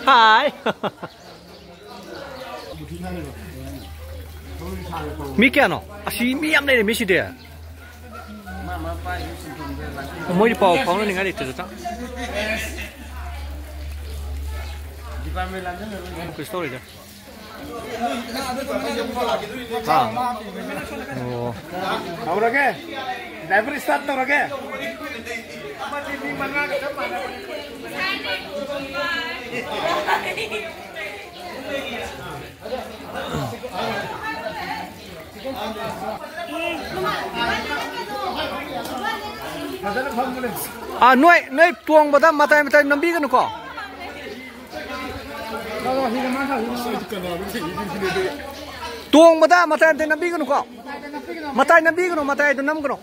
Hi. Mi kia no? Asi mi am này mi si dia. Mới đi bò phóng lên ngay để từ từ. Cái story đó. How ra ke? Driver start to ra ke? Noi tuang bata matai nambi kan ko? Tuang bata matai nambi kan ko? Matai nambi kan? Matai itu nam kan?